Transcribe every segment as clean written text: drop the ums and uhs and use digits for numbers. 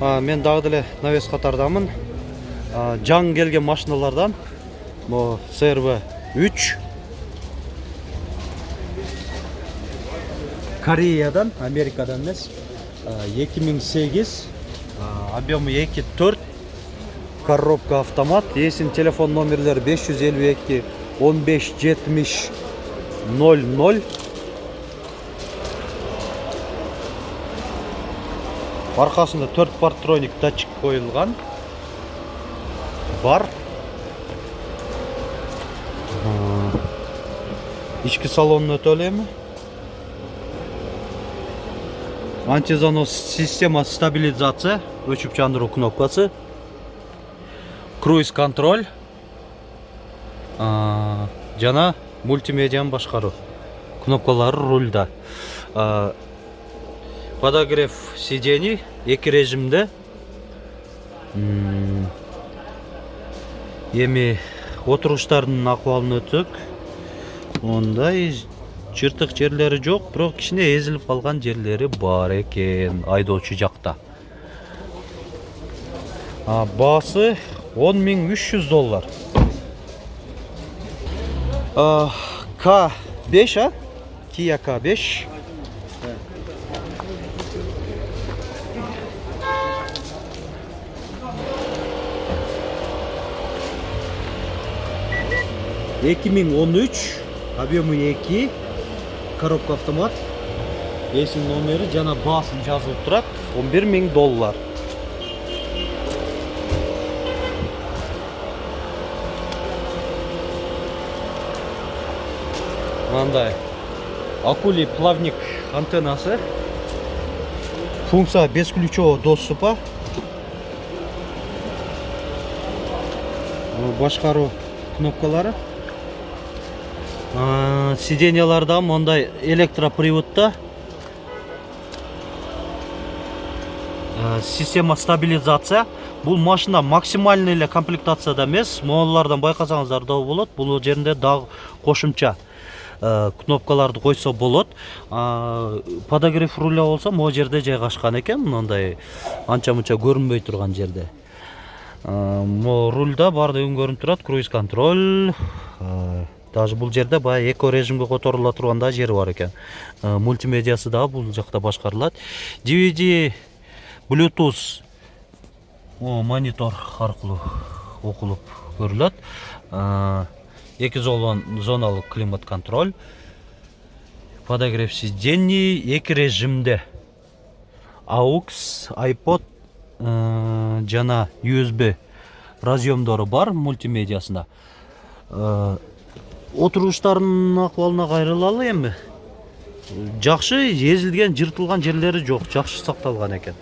Мен дагы деле навес катардамын. Жаңы келген машиналардан bu CRV 3 Кореядан, Америкадан емес. 2008, объемы 2.4, коробка автомат. Есін телефон номерлері 552 15 70 00. Арқасында 4 партроник датчик қойылған бар. Ішкі салонын өтөлемі. Антизанос система стабилизация, өчүп жандыруу кнопкасы, круиз контроль, жана мультимедианы башкаруу кнопкалары рульда. Подогрев сидений 2 режимде. Эми отуруштардын акыбалын өтөк. Ондай жыртык жерлери жок, бирок кичине эзилип калган жерлери бар экен айдоочу жакта. Баасы $10.300. K5, Kia K5. $2013, объемы 2, коробка автомат, есін номері жана баасын жазылып турат, $11.000. Мындай акулий плавник антеннасы, функция бесключевого доступа, башкаруу кнопкалары. Сиденьяларда мондай электроприводта система стабилизация. Бул машина максимальный эле комплектацияда эмес. Монулардан байкасаңыздар да болот. Бул жеринде дагы кошумча кнопкаларды койсо болот. Подогрев руля болсо могу жерде жайгашкан экен, мындай анча-мунча көрүнбөй турган жерде. Мо рульда бардыгы көрүнүп турат, круиз контроль. Даже бул жерде баягы эко режимге которула турганда жери бар экен. Мультимедиасы да бул жакта башкарылат. DVD, Bluetooth монитор аркылуу окулуп көрүлөт. 2 зоналык климат контроль. Подогрев сидений 2 режимде. AUX, iPod жана USB разъемдору бар мультимедиасында. Отуруштардын акыбалына кайрылалы эми. Жакшы эзилген, жыртылган жерлери жок, жакшы сакталган экен.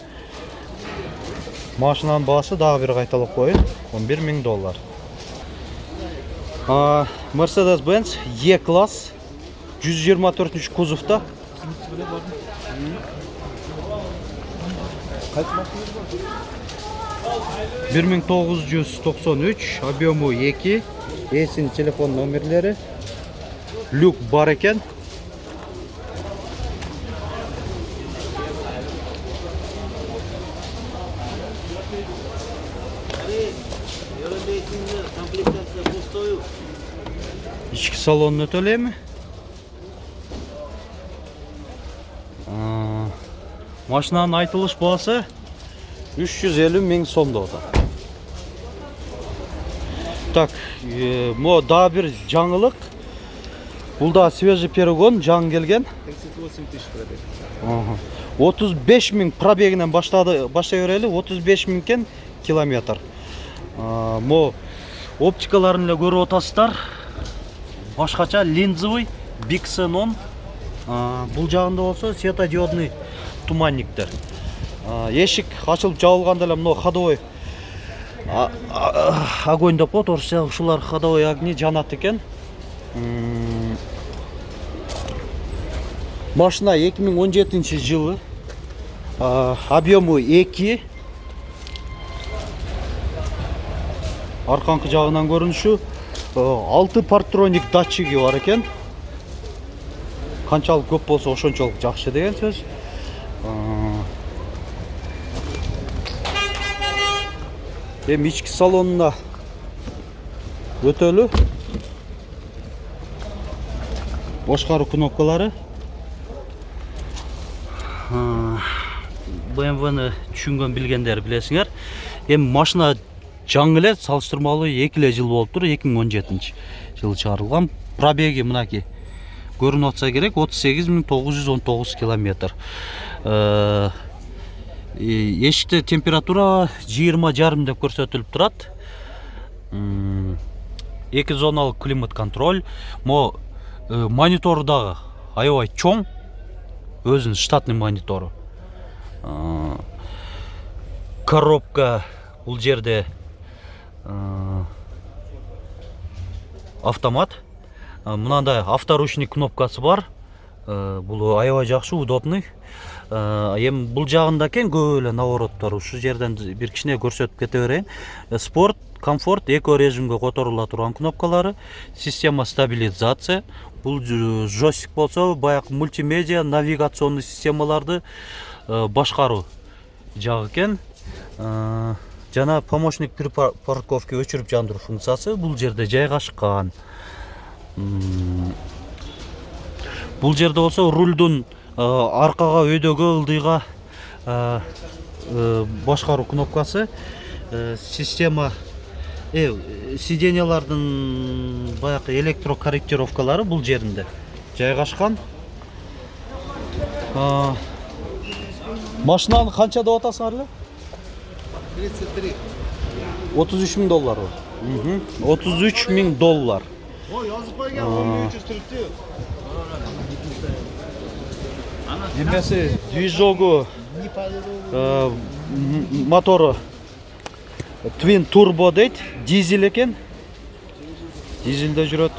Машинанын баасы дагы бир кайталап коеюн, $11.000. Mercedes-Benz E-класс 124 кузовда. 1993, объемы 2, есін телефон номерлері, люк бар екен. Ішкі салонын өтөлеймі? Машинанын айтылыш баасы $350.000 сомдоуда. Так, мо да бир жаңылык. Бул да свежий перегон, жаңы келген. 38 тысяч пробег. 35.000 пробегинен баштай берели, 35.000 кен километр. Мо оптикаларын эле көрүп атасыздар. Башкача линзовый Big Xenon. Бул жагында болсо светодиодный туманниктер. Эшик ачылып жабылганда эле мына ходовой огонь деп коет, орусча ушулар ходовой огни жанат экен. Машина 2017 жылы. Объемы 2. Арканкы жагынан көрүнүшү 6 партроник датчиги бар экен. Канчалык көп болсо ошончолук жакшы деген сөз. Эми ички салонуна өтөлү. Бошкаруу кнопкалары. BMW-ны түшүнгөн билгендер билесиңер. Эми машина жаңы эле, салыштырмалуу 2 жыл болуп тур, 2017 жылы чыгарылган. Пробеги мынаки көрүнүп атса керек, 38.919 километр. Эшикте температура 20,5 деп көрсөтүлүп турат. 2 зоналык климат контроль. Монитору дагы аябай чоң. Өзүнүн штатный монитору. Коробка бул жерде автомат. Мынандай авторучник кнопкасы бар. Бул аябай жакшы, удобный. Эми бул жагында экен көп эле навороттор. Ушу жерден бир кичине көрсөтүп кете берейин. Спорт, комфорт, эко режимге которула турган кнопкалары, система стабилизация. Бул джойстик болсо, баягы мультимедиа, навигационный системаларды башкаруу жагы экен. Жана помощник при парковке өчүрүп жандыруу функциясы бул жерде жайгашкан. Бул жерде болсо рульдун аркага, өйдөгө, ылдыйга башкаруу кнопкасы, система сиденьялардын баягы электрокорректировкалары бул жеринде жайгашкан. Машинаны канча деп атасыңар эле? 33 000 доллар. 33 000 доллар. Yazıp koygan 1300 turibdi. Эмеси движогу, мотору Twin Turbo дейт, дизель экен. Дизелде жүрөт.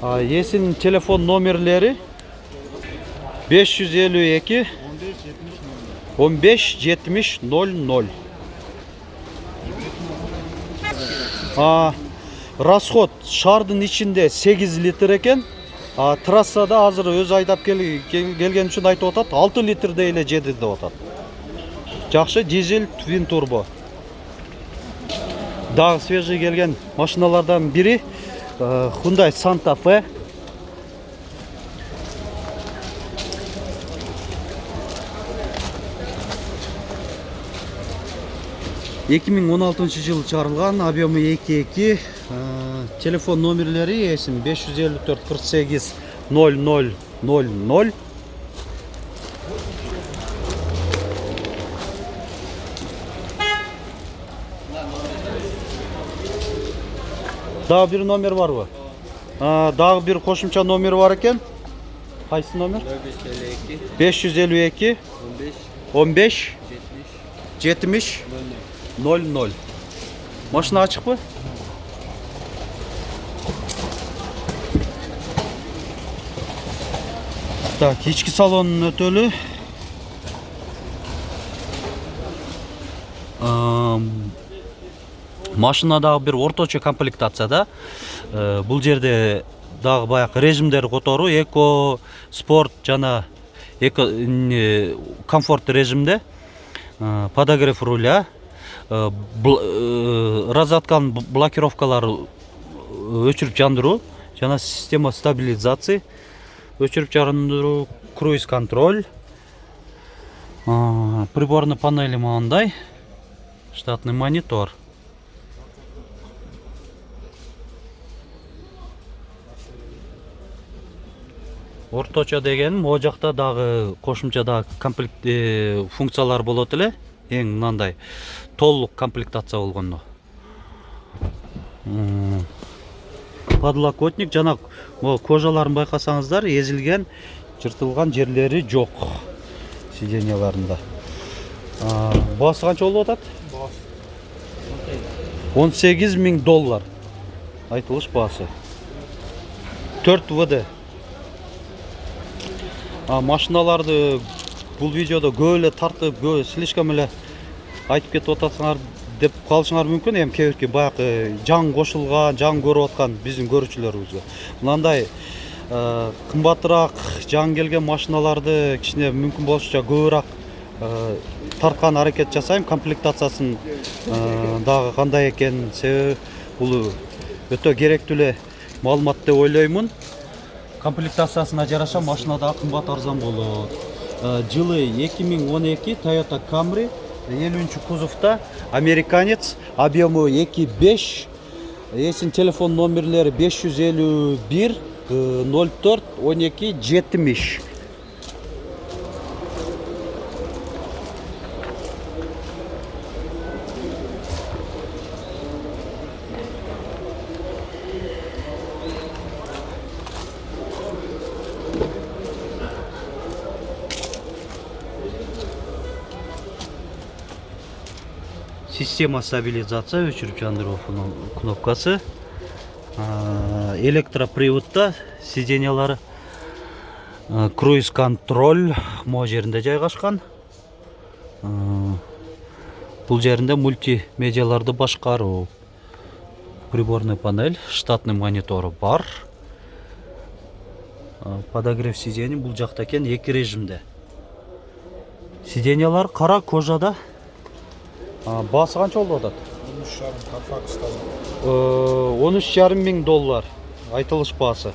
Эсинин телефон номерлери 552 15 70 00. Расход шардын ичинде 8 литр экен. Трассада азыр өзү айдап келген үчүн айтып атат, 6 литрдей эле жеди деп атат. Жакшы, дизель Twin Turbo. Дагы свежий келген машиналардан бири Hyundai Santa Fe. жылы чыгарылган, объемы 2.2. Телефон номерлери эсин 554 48 00 00. Дагы бир номер барбы? Дагы бир кошумча номер бар экен. Кайсы номер? 552 15 70 00. Машина ачыкпы? Так, ички салонун өтөлү. Машина дагы бир орточо комплектацияда. Бул жерде дагы баягы режимдер которуу, эко, спорт жана комфорт режимде. Подогрев руля, разоткан блокировкалары өчүрүп жандыруу жана система стабилизации, өчүрүп жандыруу, круиз контроль, приборный панели мындай, штатный монитор. Орточо деген могу жакта дагы кошумча дагы комплект функциялар болот эле. Эң мындай толук комплектация болгондо. Подлокотник жана кожаларын байкасаңыздар, эзилген, жыртылган жерлери жок сиденьяларында. Баасы канча болуп атат? 18 000 доллар. Айтылыш баасы. 4 ВД. Машиналарды бул видеодо көп эле тартып, слишком эле айтып кетип атасыңар деп калышыңар мүмкүн. Эми кээбирки баягы жаң кошулган, жаң көрүп аткан биздин көрүүчүлөрүбүзгө мындай кымбатыраак жаң келген машиналарды кичине мүмкүн болушунча көбүрөөк тарткан аракет жасайм, комплектациясын дагы кандай экенин. Себеби бул өтө керектүү эле маалымат деп ойлоймун. Комплектациясына жараша машина да кымбат арзан болот. Жылы 2012 Toyota Camry 50 кузовта, американец, объемы 2.5. Есин телефон номерлери 551 04 12 70. Система стабилизация өчүрүп жандыруу кнопкасы. Электроприводта сиденьялары, круиз контроль мо жеринде жайгашкан. Бул жеринде мультимедиаларды башкаруу, приборный панель, штатный монитору бар. Подогрев сидений бул жакта экен, 2 режимде. Сиденьялар кара кожада. Басы канча болуп атат? 13,5 Carfax таза. 13,5 миң доллар айтылыш басы.